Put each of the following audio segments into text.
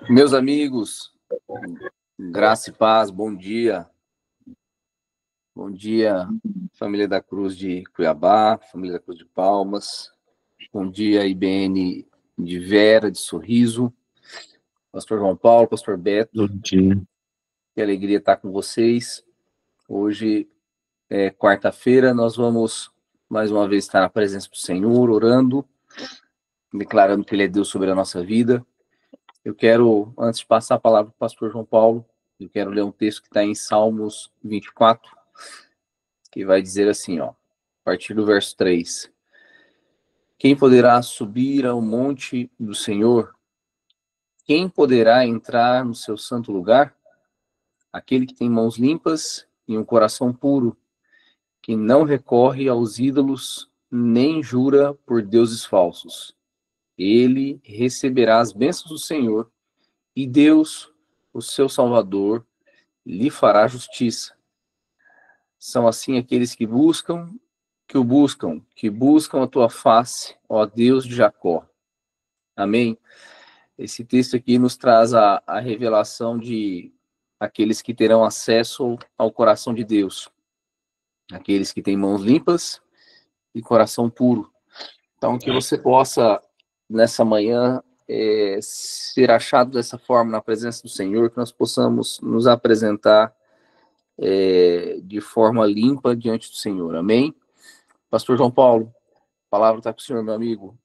Meus amigos, graça e paz, bom dia. Bom dia, família da Cruz de Cuiabá, família da Cruz de Palmas. Bom dia, IBN de Vera, de Sorriso. Pastor João Paulo, Pastor Beto. Bom dia. Que alegria estar com vocês. Hoje é quarta-feira, nós vamos mais uma vez estar na presença do Senhor, orando, declarando que Ele é Deus sobre a nossa vida. Eu quero, antes de passar a palavra para o pastor João Paulo, eu quero ler um texto que está em Salmos 24, que vai dizer assim, ó, a partir do verso 3. Quem poderá subir ao monte do Senhor? Quem poderá entrar no seu santo lugar? Aquele que tem mãos limpas e um coração puro, que não recorre aos ídolos, nem jura por deuses falsos. Ele receberá as bênçãos do Senhor, e Deus, o seu Salvador, lhe fará justiça. São assim aqueles que buscam a tua face, ó Deus de Jacó. Amém? Esse texto aqui nos traz a revelação de aqueles que terão acesso ao coração de Deus, aqueles que têm mãos limpas e coração puro. Então, que você possa, nessa manhã, ser achado dessa forma na presença do Senhor, que nós possamos nos apresentar de forma limpa diante do Senhor. Amém? Pastor João Paulo, a palavra está com o senhor, meu amigo.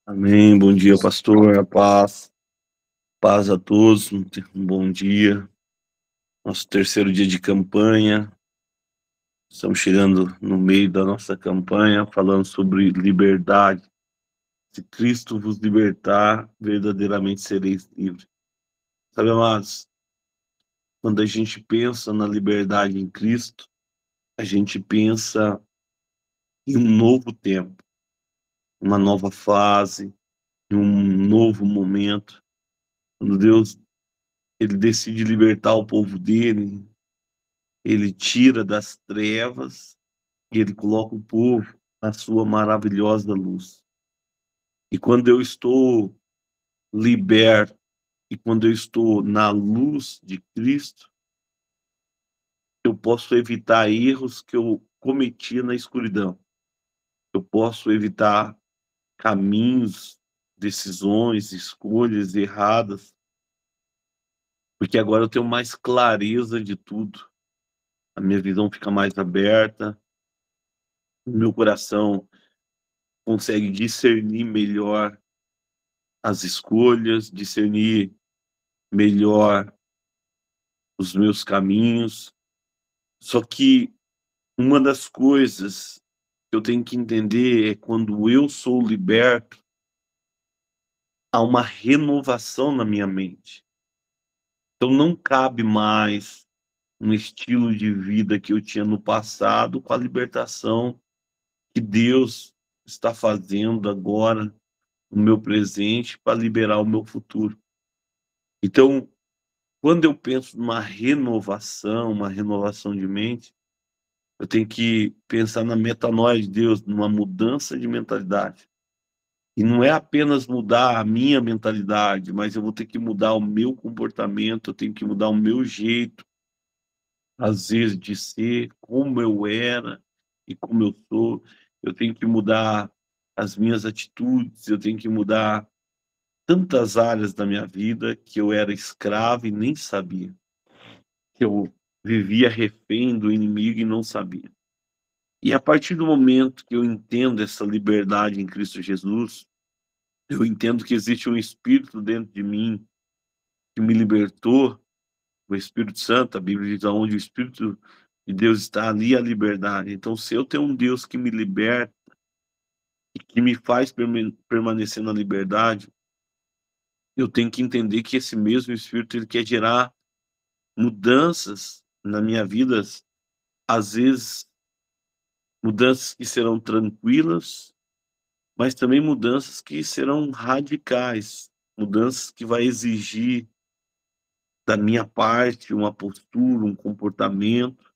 Amém. Bom dia, pastor. A paz. Paz a todos. Um bom dia. Nosso terceiro dia de campanha. Estamos chegando no meio da nossa campanha, falando sobre liberdade. Se Cristo vos libertar, verdadeiramente sereis livres. Sabe, amados, quando a gente pensa na liberdade em Cristo, a gente pensa em um novo tempo, uma nova fase, em um novo momento. Quando Deus ele decide libertar o povo dele, ele tira das trevas e ele coloca o povo na sua maravilhosa luz. E quando eu estou liberto e quando eu estou na luz de Cristo, eu posso evitar erros que eu cometia na escuridão. Eu posso evitar caminhos, decisões, escolhas erradas, porque agora eu tenho mais clareza de tudo. A minha visão fica mais aberta, o meu coração consegue discernir melhor as escolhas, discernir melhor os meus caminhos. Só que uma das coisas que eu tenho que entender é quando eu sou liberto, há uma renovação na minha mente. Então não cabe mais um estilo de vida que eu tinha no passado com a libertação que Deus está fazendo agora no meu presente para liberar o meu futuro. Então, quando eu penso numa renovação, uma renovação de mente, eu tenho que pensar na metanoia de Deus, numa mudança de mentalidade. E não é apenas mudar a minha mentalidade, mas eu vou ter que mudar o meu comportamento, eu tenho que mudar o meu jeito, às vezes, de ser, como eu era e como eu sou. Eu tenho que mudar as minhas atitudes, eu tenho que mudar tantas áreas da minha vida que eu era escravo e nem sabia. Que eu vivia refém do inimigo e não sabia. E a partir do momento que eu entendo essa liberdade em Cristo Jesus, eu entendo que existe um Espírito dentro de mim que me libertou, o Espírito Santo. A Bíblia diz: aonde o Espírito de Deus está, ali a liberdade. Então, se eu tenho um Deus que me liberta e que me faz permanecer na liberdade, eu tenho que entender que esse mesmo Espírito ele quer gerar mudanças na minha vida, às vezes mudanças que serão tranquilas, mas também mudanças que serão radicais, mudanças que vai exigir da minha parte uma postura, um comportamento.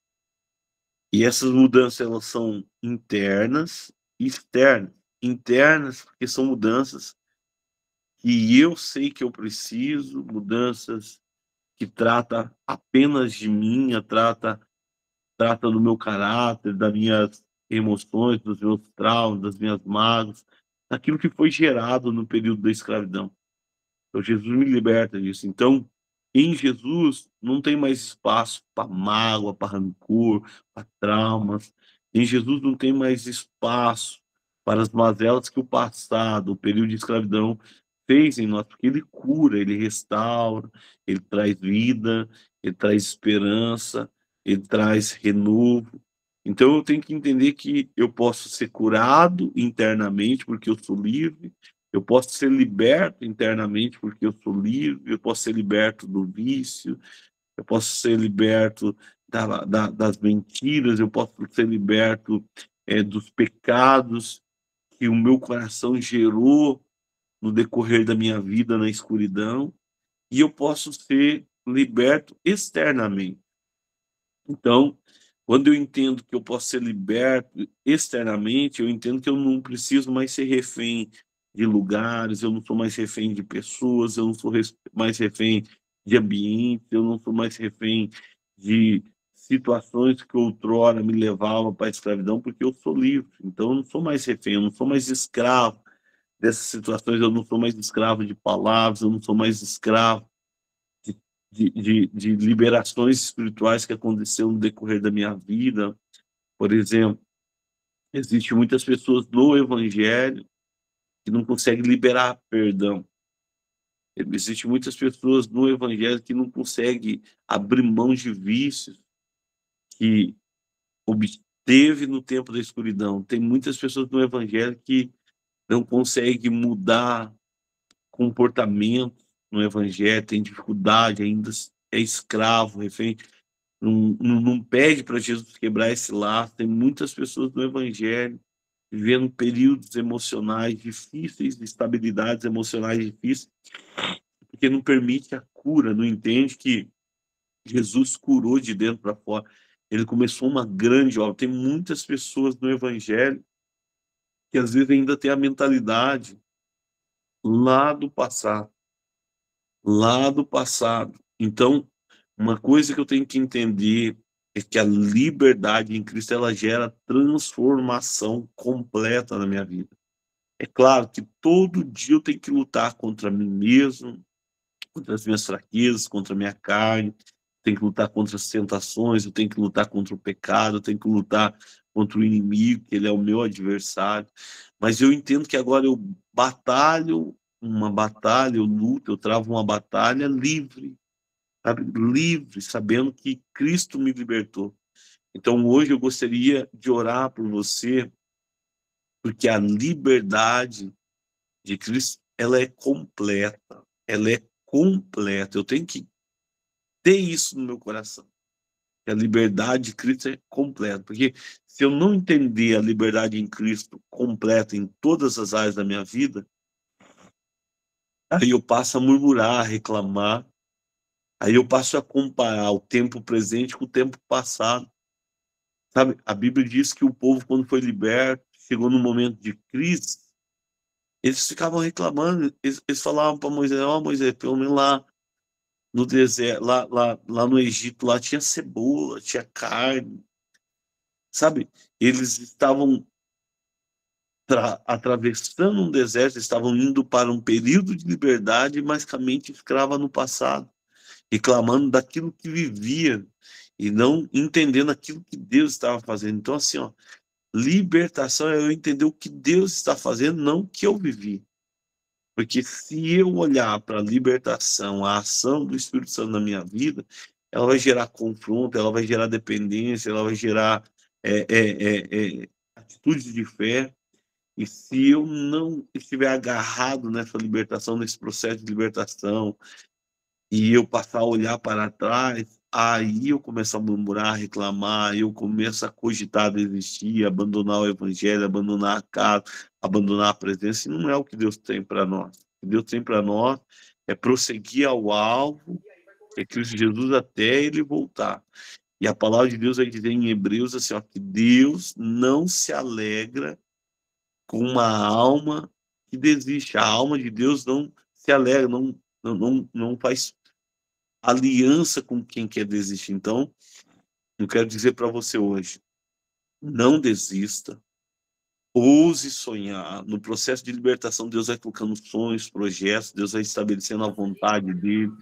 E essas mudanças elas são internas e externas. Internas porque são mudanças que eu sei que eu preciso, mudanças que trata apenas de mim, trata trata do meu caráter, das minhas emoções, dos meus traumas, das minhas mágoas, daquilo que foi gerado no período da escravidão. Então, Jesus me liberta disso. Então, em Jesus, não tem mais espaço para mágoa, para rancor, para traumas. Em Jesus não tem mais espaço para as mazelas que o passado, o período de escravidão, fez em nós, porque ele cura, ele restaura, ele traz vida, ele traz esperança, ele traz renovo. Então, eu tenho que entender que eu posso ser curado internamente, porque eu sou livre, eu posso ser liberto internamente porque eu sou livre, eu posso ser liberto do vício, eu posso ser liberto das mentiras, eu posso ser liberto dos pecados que o meu coração gerou no decorrer da minha vida na escuridão, e eu posso ser liberto externamente. Então, quando eu entendo que eu posso ser liberto externamente, eu entendo que eu não preciso mais ser refém de lugares, eu não sou mais refém de pessoas, eu não sou mais refém de ambiente, eu não sou mais refém de situações que outrora me levavam para a escravidão, porque eu sou livre. Então, eu não sou mais refém, eu não sou mais escravo dessas situações, eu não sou mais escravo de palavras, eu não sou mais escravo de liberações espirituais que aconteceram no decorrer da minha vida. Por exemplo, existem muitas pessoas no Evangelho que não conseguem liberar perdão. Existem muitas pessoas no Evangelho que não conseguem abrir mão de vícios que obteve no tempo da escuridão. Tem muitas pessoas no Evangelho que não conseguem mudar comportamento no Evangelho, tem dificuldade, ainda é escravo, refém. Não pede para Jesus quebrar esse laço. Tem muitas pessoas no Evangelho vivendo períodos emocionais difíceis, estabilidades emocionais difíceis, porque não permite a cura, não entende que Jesus curou de dentro para fora. Ele começou uma grande obra. Tem muitas pessoas no Evangelho que às vezes ainda tem a mentalidade lá do passado, lá do passado. Então, uma coisa que eu tenho que entender é que a liberdade em Cristo ela gera transformação completa na minha vida. É claro que todo dia eu tenho que lutar contra mim mesmo, contra as minhas fraquezas, contra a minha carne, tenho que lutar contra as tentações, eu tenho que lutar contra o pecado, eu tenho que lutar contra o inimigo, que ele é o meu adversário. Mas eu entendo que agora eu batalho uma batalha, eu luto, eu travo uma batalha livre, sabe? Livre, sabendo que Cristo me libertou. Então hoje eu gostaria de orar por você, porque a liberdade de Cristo, ela é completa. Ela é completa. Eu tenho que ter isso no meu coração. Que a liberdade de Cristo é completa. Porque se eu não entender a liberdade em Cristo completa em todas as áreas da minha vida, aí eu passo a murmurar, a reclamar, aí eu passo a comparar o tempo presente com o tempo passado. Sabe, a Bíblia diz que o povo, quando foi liberto, chegou num momento de crise, eles ficavam reclamando, eles falavam para Moisés, ó, Moisés, pelo menos lá no deserto, lá no Egito, lá tinha cebola, tinha carne, sabe? Eles estavam atravessando um deserto, estavam indo para um período de liberdade, mas com a mente escrava no passado, reclamando daquilo que vivia e não entendendo aquilo que Deus estava fazendo. Então, assim, ó, libertação é eu entender o que Deus está fazendo, não o que eu vivi. Porque se eu olhar para a libertação, a ação do Espírito Santo na minha vida, ela vai gerar confronto, ela vai gerar dependência, ela vai gerar atitudes de fé. E se eu não estiver agarrado nessa libertação, nesse processo de libertação, e eu passar a olhar para trás, aí eu começo a murmurar, reclamar, eu começo a cogitar desistir, abandonar o evangelho, abandonar a casa, abandonar a presença, e não é o que Deus tem para nós. O que Deus tem para nós é prosseguir ao alvo, que é Cristo Jesus, até ele voltar. E a palavra de Deus vai dizer em Hebreus assim, ó, que Deus não se alegra com uma alma que desiste. A alma de Deus não se alegra, não faz aliança com quem quer desistir. Então, Eu quero dizer para você hoje, não desista, ouse sonhar. No processo de libertação, Deus vai colocando sonhos, projetos, Deus vai estabelecendo a vontade dele,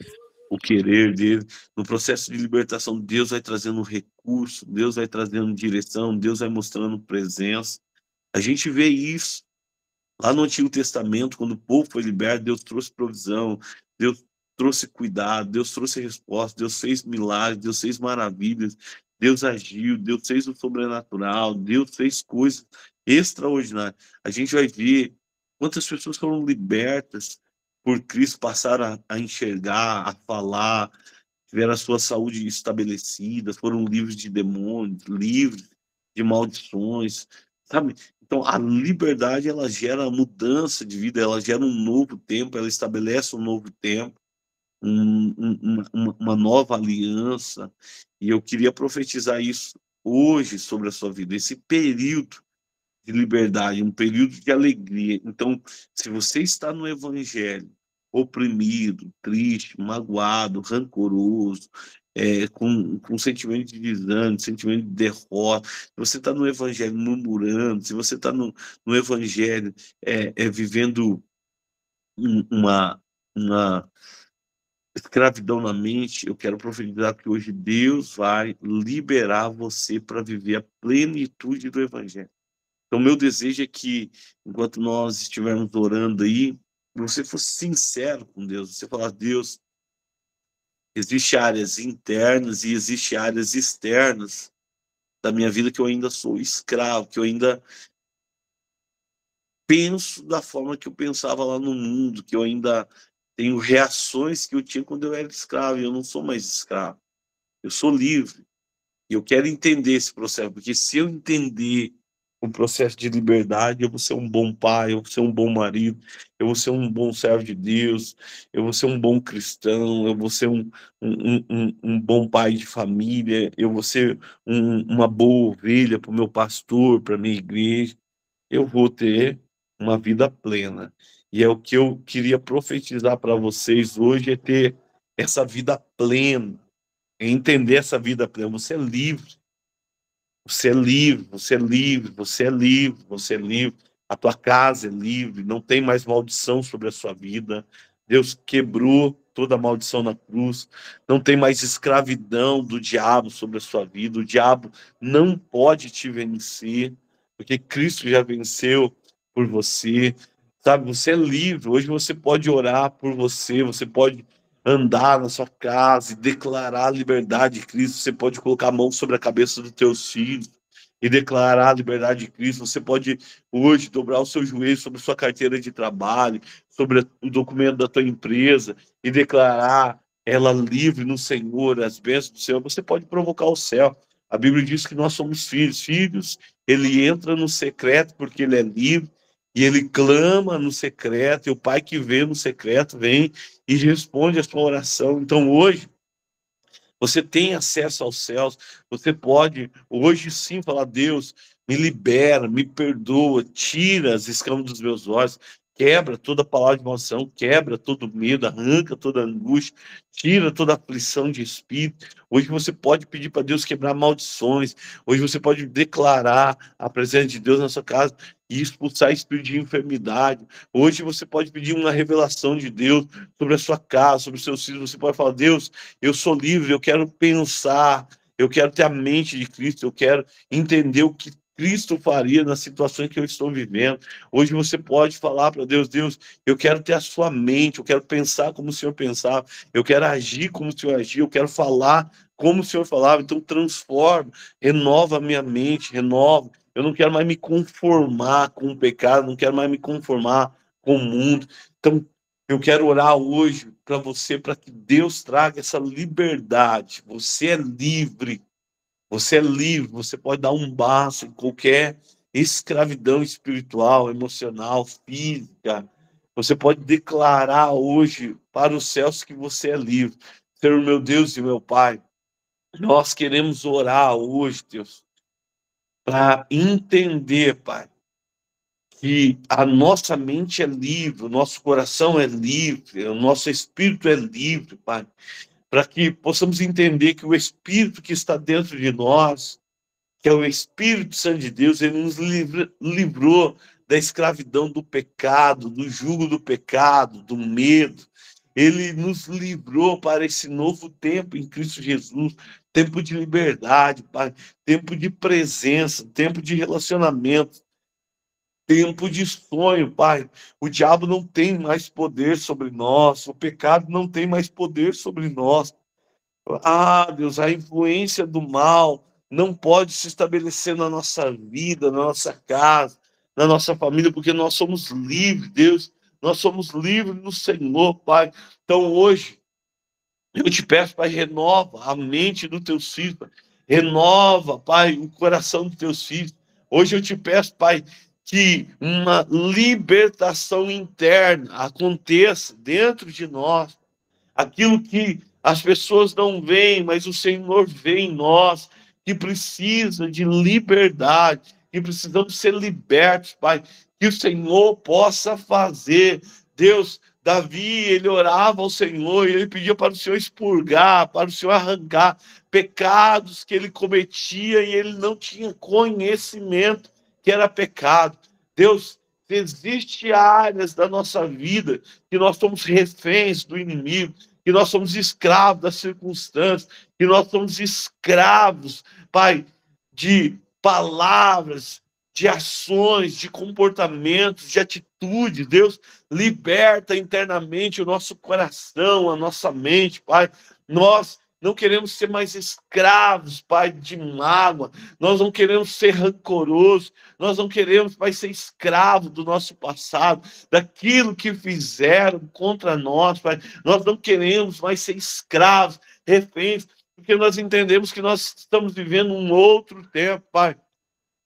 o querer dele. No processo de libertação, Deus vai trazendo recurso, Deus vai trazendo direção, Deus vai mostrando presença. A gente vê isso lá no Antigo Testamento, quando o povo foi liberto, Deus trouxe provisão, Deus trouxe cuidado, Deus trouxe resposta, Deus fez milagres, Deus fez maravilhas, Deus agiu, Deus fez o sobrenatural, Deus fez coisas extraordinárias. A gente vai ver quantas pessoas foram libertas por Cristo, passaram a enxergar, a falar, tiveram a sua saúde estabelecida, foram livres de demônios, livres de maldições, sabe? Então, a liberdade, ela gera mudança de vida, ela gera um novo tempo, ela estabelece um novo tempo, uma nova aliança. E eu queria profetizar isso hoje sobre a sua vida, esse período de liberdade, um período de alegria. Então, se você está no evangelho, oprimido, triste, magoado, rancoroso, com sentimento de desânimo, sentimento de derrota, se você está no evangelho murmurando, se você está no evangelho vivendo uma escravidão na mente, eu quero profetizar que hoje Deus vai liberar você para viver a plenitude do evangelho. Então, meu desejo é que, enquanto nós estivermos orando aí, você fosse sincero com Deus. Você falar, Deus, existem áreas internas e existem áreas externas da minha vida que eu ainda sou escravo, que eu ainda penso da forma que eu pensava lá no mundo, que eu ainda tenho reações que eu tinha quando eu era escravo, e eu não sou mais escravo. Eu sou livre. E eu quero entender esse processo, porque se eu entender o processo de liberdade, eu vou ser um bom pai, eu vou ser um bom marido, eu vou ser um bom servo de Deus, eu vou ser um bom cristão, eu vou ser um bom pai de família, eu vou ser uma boa ovelha para o meu pastor, para a minha igreja. Eu vou ter uma vida plena. E é o que eu queria profetizar para vocês hoje, é ter essa vida plena, é entender essa vida plena. Você é livre. Você é livre, você é livre, você é livre, você é livre. A tua casa é livre, não tem mais maldição sobre a sua vida. Deus quebrou toda a maldição na cruz. Não tem mais escravidão do diabo sobre a sua vida. O diabo não pode te vencer, porque Cristo já venceu por você. Sabe, você é livre. Hoje você pode orar por você, você pode andar na sua casa e declarar a liberdade de Cristo. Você pode colocar a mão sobre a cabeça dos teus filhos e declarar a liberdade de Cristo. Você pode hoje dobrar o seu joelho sobre a sua carteira de trabalho, sobre o documento da tua empresa e declarar ela livre no Senhor, as bênçãos do Senhor. Você pode provocar o céu. A Bíblia diz que nós somos filhos. Filhos, ele entra no secreto porque ele é livre e ele clama no secreto, e o Pai que vê no secreto vem e responde a sua oração. Então, hoje, você tem acesso aos céus, você pode, hoje sim, falar, Deus, me libera, me perdoa, tira as escamas dos meus olhos, quebra toda palavra de maldição, quebra todo medo, arranca toda angústia, tira toda aflição de espírito. Hoje você pode pedir para Deus quebrar maldições, hoje você pode declarar a presença de Deus na sua casa e expulsar espírito de enfermidade. Hoje você pode pedir uma revelação de Deus sobre a sua casa, sobre os seus filhos. Você pode falar, Deus, eu sou livre, eu quero pensar, eu quero ter a mente de Cristo, eu quero entender o que Cristo faria nas situações que eu estou vivendo. Hoje você pode falar para Deus, Deus, eu quero ter a sua mente, eu quero pensar como o Senhor pensava, eu quero agir como o Senhor agia, eu quero falar como o Senhor falava. Então transforma, renova a minha mente, renova. Eu não quero mais me conformar com o pecado, não quero mais me conformar com o mundo. Então, eu quero orar hoje para você, para que Deus traga essa liberdade. Você é livre. Você é livre. Você pode dar um basta em qualquer escravidão espiritual, emocional, física. Você pode declarar hoje para os céus que você é livre. Senhor, meu Deus e meu Pai, nós queremos orar hoje, Deus, para entender, Pai, que a nossa mente é livre, o nosso coração é livre, o nosso espírito é livre, Pai. para que possamos entender que o Espírito que está dentro de nós, que é o Espírito Santo de Deus, ele nos livrou da escravidão do pecado, do jugo do pecado, do medo. Ele nos livrou para esse novo tempo em Cristo Jesus, tempo de liberdade, Pai, tempo de presença, tempo de relacionamento, tempo de sonho, Pai. O diabo não tem mais poder sobre nós, o pecado não tem mais poder sobre nós. Ah, Deus, a influência do mal não pode se estabelecer na nossa vida, na nossa casa, na nossa família, porque nós somos livres, Deus. Nós somos livres no Senhor, Pai. Então, hoje, eu te peço, Pai, renova a mente dos teus filhos, Pai. Renova, Pai, o coração dos teus filhos. Hoje eu te peço, Pai, que uma libertação interna aconteça dentro de nós. Aquilo que as pessoas não veem, mas o Senhor vê em nós, que precisa de liberdade, que precisamos ser libertos, Pai, que o Senhor possa fazer. Deus, Davi, ele orava ao Senhor, e ele pedia para o Senhor expurgar, para o Senhor arrancar pecados que ele cometia e ele não tinha conhecimento que era pecado. Deus, existem áreas da nossa vida que nós somos reféns do inimigo, que nós somos escravos das circunstâncias, que nós somos escravos, Pai, de palavras, de ações, de comportamentos, de atitudes. Deus, liberta internamente o nosso coração, a nossa mente, Pai. Nós não queremos ser mais escravos, Pai, de mágoa. Nós não queremos ser rancorosos. Nós não queremos, Pai, ser escravo do nosso passado, daquilo que fizeram contra nós, Pai. Nós não queremos mais ser escravos, reféns, porque nós entendemos que nós estamos vivendo um outro tempo, Pai.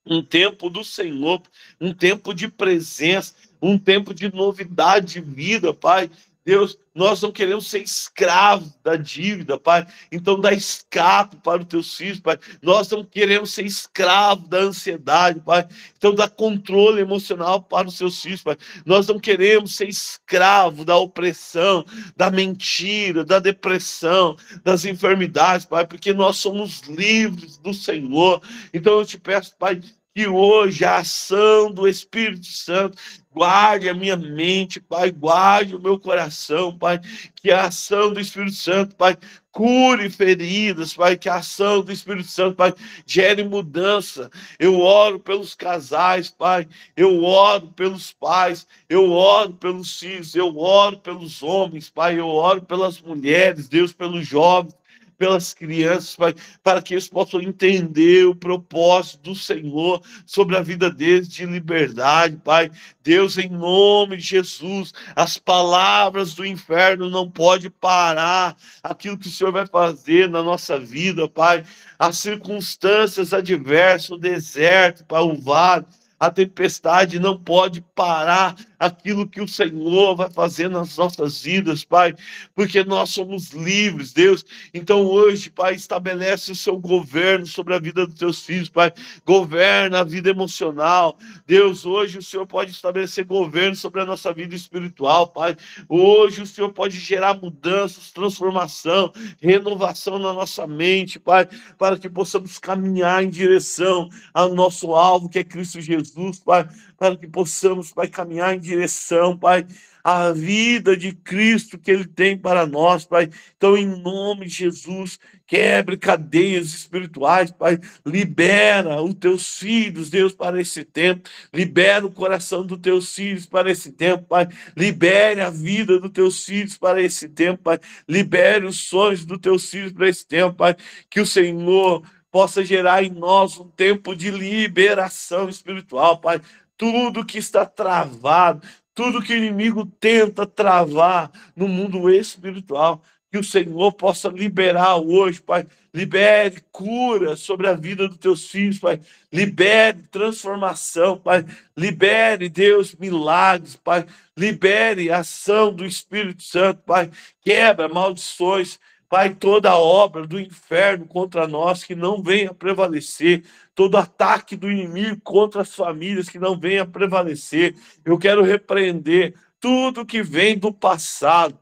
Um tempo do Senhor, um tempo de presença, um tempo de novidade de vida, Pai. Deus, nós não queremos ser escravos da dívida, Pai. Então dá escape para os teus filhos, Pai. Nós não queremos ser escravos da ansiedade, Pai. Então dá controle emocional para os seus filhos, Pai. Nós não queremos ser escravos da opressão, da mentira, da depressão, das enfermidades, Pai, porque nós somos livres do Senhor. Então eu te peço, Pai, que hoje a ação do Espírito Santo guarde a minha mente, Pai, guarde o meu coração, Pai, que a ação do Espírito Santo, Pai, cure feridas, Pai, que a ação do Espírito Santo, Pai, gere mudança. Eu oro pelos casais, Pai, eu oro pelos pais, eu oro pelos filhos, eu oro pelos homens, Pai, eu oro pelas mulheres, Deus, pelos jovens, pelas crianças, Pai, para que eles possam entender o propósito do Senhor sobre a vida deles de liberdade, Pai. Deus, em nome de Jesus, as palavras do inferno não podem parar aquilo que o Senhor vai fazer na nossa vida, Pai. As circunstâncias adversas, o deserto, Pai, o vale, a tempestade não pode parar aquilo que o Senhor vai fazer nas nossas vidas, Pai, porque nós somos livres, Deus. Então hoje, Pai, estabelece o seu governo sobre a vida dos teus filhos, Pai. Governa a vida emocional. Deus, hoje o Senhor pode estabelecer governo sobre a nossa vida espiritual, Pai. Hoje o Senhor pode gerar mudanças, transformação, renovação na nossa mente, Pai, para que possamos caminhar em direção ao nosso alvo, que é Cristo Jesus, Pai, para que possamos, Pai, caminhar em direção, Pai, à vida de Cristo que Ele tem para nós, Pai. Então, em nome de Jesus, quebre cadeias espirituais, Pai. Libera os teus filhos, Deus, para esse tempo. Libera o coração dos teus filhos para esse tempo, Pai. Libere a vida dos teus filhos para esse tempo, Pai. Libere os sonhos dos teus filhos para esse tempo, Pai. Que o Senhor possa gerar em nós um tempo de liberação espiritual, Pai. Tudo que está travado, tudo que o inimigo tenta travar no mundo espiritual, que o Senhor possa liberar hoje, Pai. Libere cura sobre a vida dos teus filhos, Pai. Libere transformação, Pai. Libere, Deus, milagres, Pai. Libere a ação do Espírito Santo, Pai. Quebra maldições, Pai, toda obra do inferno contra nós que não venha prevalecer, todo ataque do inimigo contra as famílias que não venha prevalecer. Eu quero repreender tudo que vem do passado,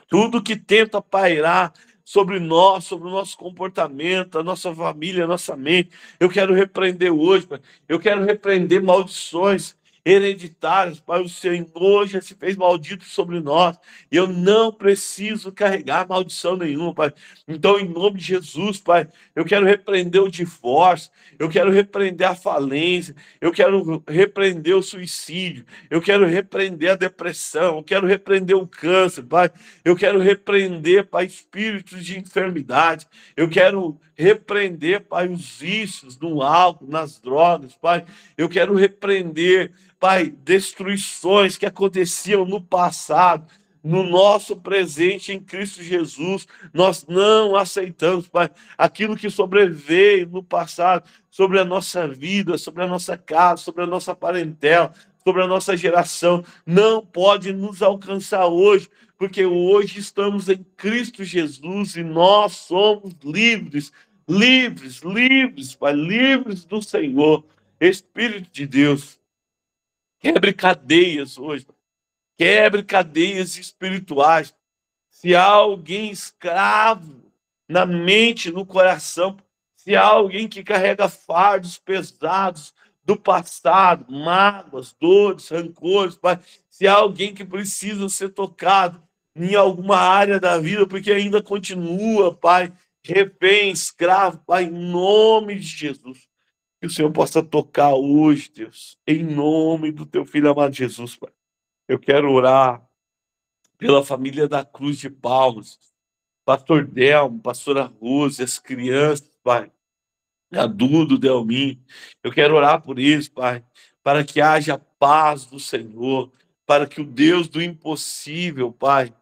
tudo que tenta pairar sobre nós, sobre o nosso comportamento, a nossa família, a nossa mente. Eu quero repreender hoje, Pai. Eu quero repreender maldições hereditárias, Pai. O Senhor já se fez maldito sobre nós. E eu não preciso carregar maldição nenhuma, Pai. Então, em nome de Jesus, Pai, eu quero repreender o divórcio, eu quero repreender a falência, eu quero repreender o suicídio, eu quero repreender a depressão, eu quero repreender o câncer, Pai. Eu quero repreender, Pai, espíritos de enfermidade. Eu quero repreender, Pai, os vícios no álcool, nas drogas, Pai. Eu quero repreender, Pai, destruições que aconteciam no passado, no nosso presente em Cristo Jesus. Nós não aceitamos, Pai, aquilo que sobreveio no passado sobre a nossa vida, sobre a nossa casa, sobre a nossa parentela, sobre a nossa geração. Não pode nos alcançar hoje, porque hoje estamos em Cristo Jesus e nós somos livres, livres, livres, Pai, livres do Senhor. Espírito de Deus, quebre cadeias hoje, quebre cadeias espirituais. Se há alguém escravo na mente, no coração, se há alguém que carrega fardos pesados do passado, mágoas, dores, rancores, Pai, se há alguém que precisa ser tocado em alguma área da vida, porque ainda continua, Pai, refém, escravo, Pai, em nome de Jesus, que o Senhor possa tocar hoje, Deus, em nome do Teu Filho amado Jesus, Pai. Eu quero orar pela família da Cruz de Palmas, pastor Delmo, pastora Rose, as crianças, Pai, a Dudo, Delmin. Eu quero orar por eles, Pai, para que haja paz do Senhor, para que o Deus do impossível, Pai,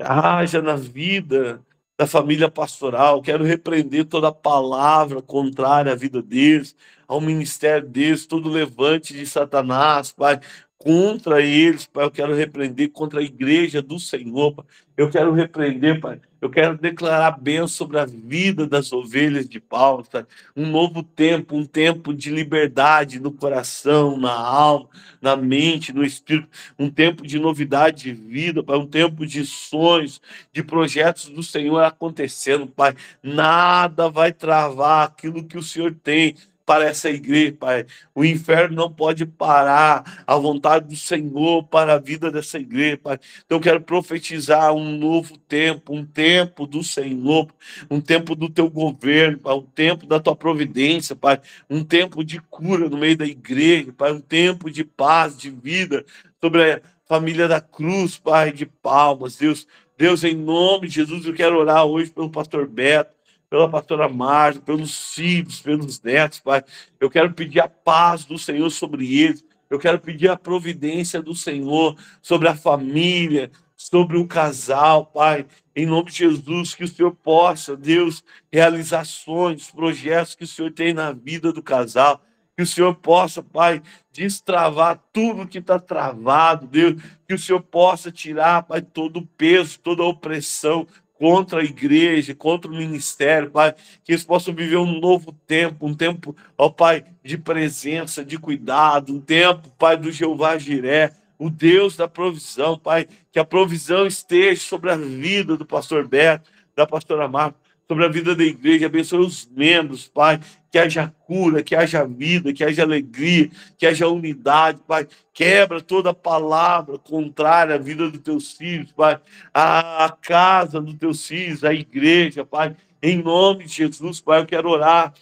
haja na vida da família pastoral. Quero repreender toda palavra contrária à vida deles, ao ministério deles, todo levante de Satanás, Pai, contra eles, Pai. Eu quero repreender contra a igreja do Senhor, Pai. Eu quero repreender, Pai. Eu quero declarar bênção sobre a vida das ovelhas de Paulo, Pai. Um novo tempo, um tempo de liberdade no coração, na alma, na mente, no espírito, um tempo de novidade de vida, Pai, um tempo de sonhos, de projetos do Senhor acontecendo, Pai. Nada vai travar aquilo que o Senhor tem para essa igreja, Pai. O inferno não pode parar a vontade do Senhor para a vida dessa igreja, Pai. Então eu quero profetizar um novo tempo, um tempo do Senhor, um tempo do teu governo, Pai, um tempo da tua providência, Pai, um tempo de cura no meio da igreja, Pai, um tempo de paz, de vida sobre a família da Cruz, Pai, de Palmas, Deus. Deus, em nome de Jesus, eu quero orar hoje pelo pastor Beto, pela pastora Marta, pelos filhos, pelos netos, Pai. Eu quero pedir a paz do Senhor sobre eles. Eu quero pedir a providência do Senhor sobre a família, sobre o casal, Pai. Em nome de Jesus, que o Senhor possa, Deus, realizar sonhos, projetos que o Senhor tem na vida do casal. Que o Senhor possa, Pai, destravar tudo que está travado, Deus. Que o Senhor possa tirar, Pai, todo o peso, toda a opressão contra a igreja, contra o ministério, Pai, que eles possam viver um novo tempo, um tempo, ó Pai, de presença, de cuidado, um tempo, Pai, do Jeová Jiré, o Deus da provisão, Pai, que a provisão esteja sobre a vida do pastor Beto, da pastora Marta, sobre a vida da igreja, abençoe os membros, Pai, que haja cura, que haja vida, que haja alegria, que haja unidade, Pai. Quebra toda palavra contrária à vida dos teus filhos, Pai, à casa dos teus filhos, à igreja, Pai. Em nome de Jesus, Pai, eu quero orar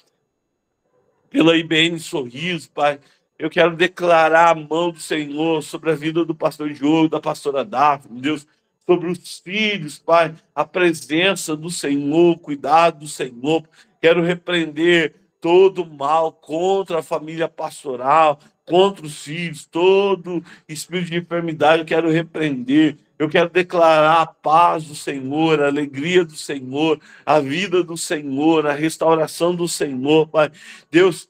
pela IBN Sorriso, Pai. Eu quero declarar a mão do Senhor sobre a vida do pastor Diogo, da pastora Daphne, Deus, sobre os filhos, Pai, a presença do Senhor, o cuidado do Senhor. Quero repreender todo mal contra a família pastoral, contra os filhos, todo espírito de enfermidade eu quero repreender. Eu quero declarar a paz do Senhor, a alegria do Senhor, a vida do Senhor, a restauração do Senhor, Pai. Deus,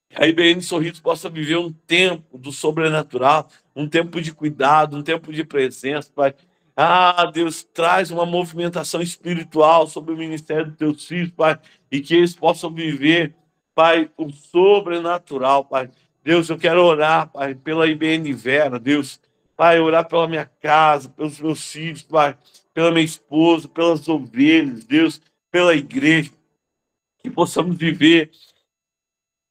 que a IBN Sorriso possa viver um tempo do sobrenatural, um tempo de cuidado, um tempo de presença, Pai. Ah, Deus, traz uma movimentação espiritual sobre o ministério dos teus filhos, Pai, e que eles possam viver, Pai, o sobrenatural, Pai. Deus, eu quero orar, Pai, pela IBN Vera, Deus. Pai, orar pela minha casa, pelos meus filhos, Pai, pela minha esposa, pelas ovelhas, Deus, pela igreja, que possamos viver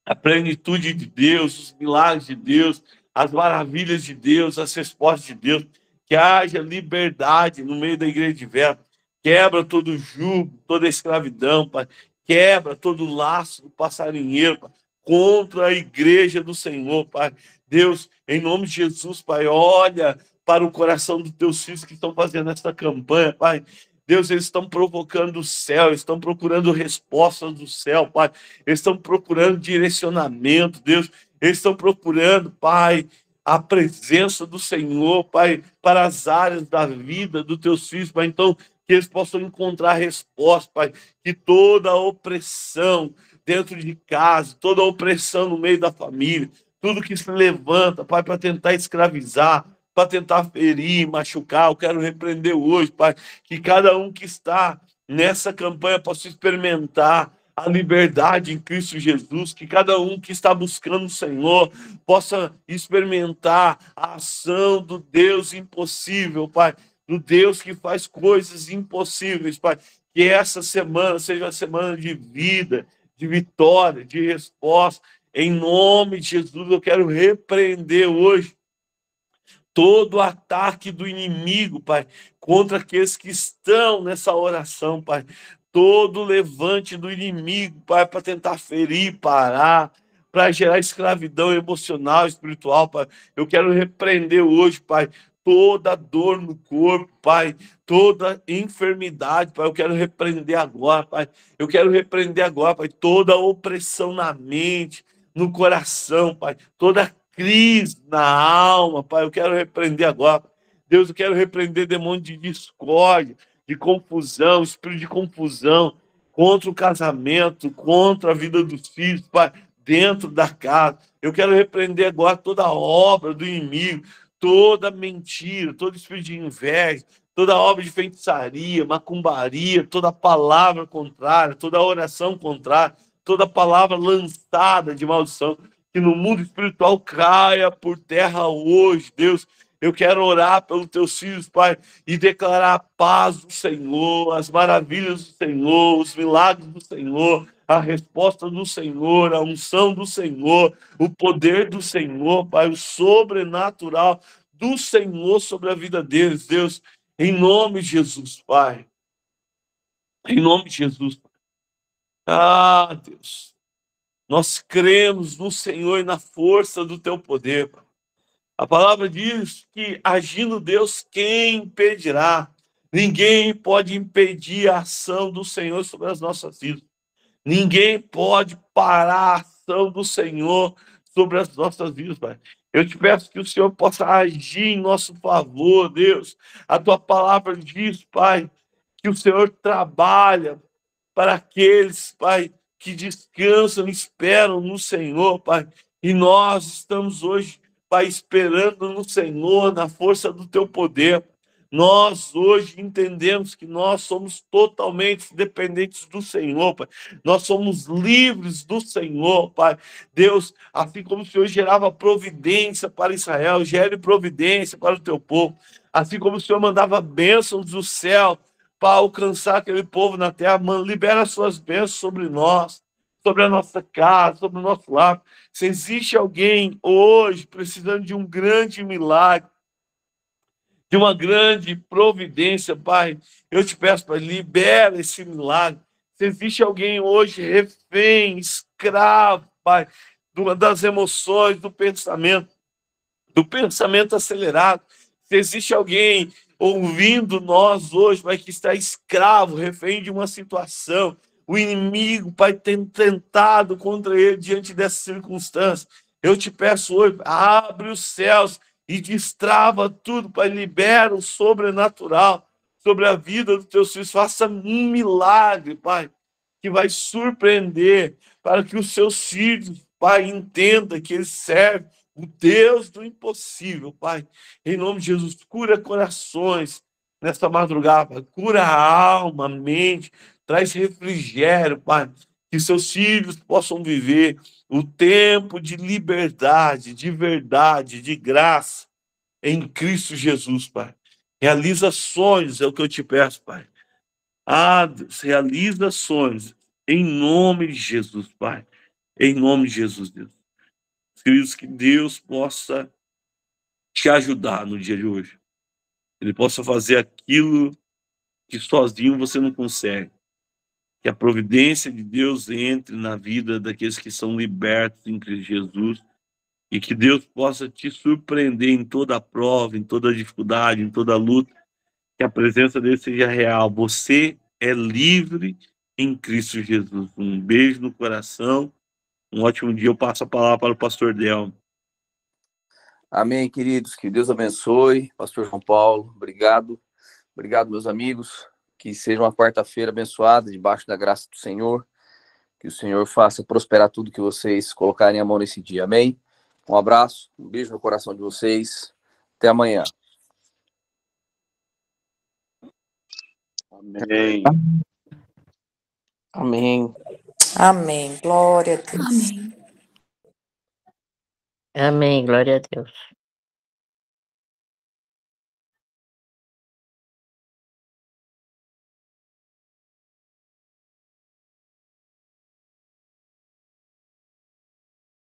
a plenitude de Deus, os milagres de Deus, as maravilhas de Deus, as respostas de Deus, que haja liberdade no meio da igreja de Verbo, quebra todo jugo, toda escravidão, Pai, quebra todo laço do passarinheiro, Pai, contra a igreja do Senhor, Pai. Deus, em nome de Jesus, Pai, olha para o coração dos teus filhos que estão fazendo esta campanha, Pai. Deus, eles estão provocando o céu, eles estão procurando respostas do céu, Pai. Eles estão procurando direcionamento, Deus. Eles estão procurando, Pai, a presença do Senhor, Pai, para as áreas da vida dos teus filhos, Pai. Então, que eles possam encontrar resposta, Pai. Que toda opressão dentro de casa, toda opressão no meio da família, tudo que se levanta, Pai, para tentar escravizar, para tentar ferir, machucar, eu quero repreender hoje, Pai, que cada um que está nessa campanha possa experimentar a liberdade em Cristo Jesus, que cada um que está buscando o Senhor possa experimentar a ação do Deus impossível, Pai, do Deus que faz coisas impossíveis, Pai. Que essa semana seja uma semana de vida, de vitória, de resposta. Em nome de Jesus, eu quero repreender hoje todo ataque do inimigo, Pai, contra aqueles que estão nessa oração, Pai. Todo levante do inimigo, Pai, para tentar ferir, parar, para gerar escravidão emocional, espiritual, Pai. Eu quero repreender hoje, Pai, toda dor no corpo, Pai, toda enfermidade, Pai. Eu quero repreender agora, Pai. Eu quero repreender agora, Pai, toda opressão na mente, no coração, Pai, toda crise na alma, Pai, eu quero repreender agora. Deus, eu quero repreender demônio de discórdia, de confusão, espírito de confusão contra o casamento, contra a vida dos filhos, Pai, dentro da casa. Eu quero repreender agora toda obra do inimigo, toda mentira, todo espírito de inveja, toda obra de feitiçaria, macumbaria, toda palavra contrária, toda oração contrária, toda palavra lançada de maldição, que no mundo espiritual caia por terra hoje, Deus. Eu quero orar pelos teus filhos, Pai, e declarar a paz do Senhor, as maravilhas do Senhor, os milagres do Senhor, a resposta do Senhor, a unção do Senhor, o poder do Senhor, Pai, o sobrenatural do Senhor sobre a vida deles, Deus, em nome de Jesus, Pai. Em nome de Jesus. Ah, Deus. Nós cremos no Senhor e na força do teu poder. A palavra diz que, agindo Deus, quem impedirá? Ninguém pode impedir a ação do Senhor sobre as nossas vidas. Ninguém pode parar a ação do Senhor sobre as nossas vidas, Pai. Eu te peço que o Senhor possa agir em nosso favor, Deus. A tua palavra diz, Pai, que o Senhor trabalha para aqueles, Pai, que descansam e esperam no Senhor, Pai. E nós estamos hoje, Pai, esperando no Senhor, na força do teu poder. Nós hoje entendemos que nós somos totalmente dependentes do Senhor, Pai. Nós somos livres do Senhor, Pai. Deus, assim como o Senhor gerava providência para Israel, gere providência para o teu povo. Assim como o Senhor mandava bênçãos do céu para alcançar aquele povo na terra, libera as suas bênçãos sobre nós, sobre a nossa casa, sobre o nosso lar. Se existe alguém hoje precisando de um grande milagre, de uma grande providência, Pai, eu te peço, Pai, libera esse milagre. Se existe alguém hoje refém, escravo, Pai, das emoções, do pensamento acelerado, se existe alguém ouvindo nós hoje, Pai, que está escravo, refém de uma situação, o inimigo, Pai, tem tentado contra ele diante dessa circunstância. Eu te peço hoje, abre os céus e destrava tudo, Pai, libera o sobrenatural sobre a vida dos teus filhos. Faça um milagre, Pai, que vai surpreender, para que os seus filhos, Pai, entendam que eles servem o Deus do impossível, Pai. Em nome de Jesus, cura corações nesta madrugada, Pai. Cura a alma, a mente, traz refrigério, Pai. Que seus filhos possam viver o tempo de liberdade, de verdade, de graça, em Cristo Jesus, Pai. Realiza sonhos, é o que eu te peço, Pai. Ah, Deus, realiza sonhos em nome de Jesus, Pai. Em nome de Jesus, Deus. Queridos, que Deus possa te ajudar no dia de hoje. Ele possa fazer aquilo que sozinho você não consegue. Que a providência de Deus entre na vida daqueles que são libertos em Cristo Jesus e que Deus possa te surpreender em toda a prova, em toda a dificuldade, em toda a luta, que a presença dele seja real. Você é livre em Cristo Jesus. Um beijo no coração, um ótimo dia. Eu passo a palavra para o pastor Delmo. Amém, queridos. Que Deus abençoe. Pastor João Paulo, obrigado. Obrigado, meus amigos. Que seja uma quarta-feira abençoada, debaixo da graça do Senhor. Que o Senhor faça prosperar tudo que vocês colocarem a mão nesse dia. Amém? Um abraço, um beijo no coração de vocês. Até amanhã. Amém. Amém. Amém. Glória a Deus. Amém. Amém. Glória a Deus.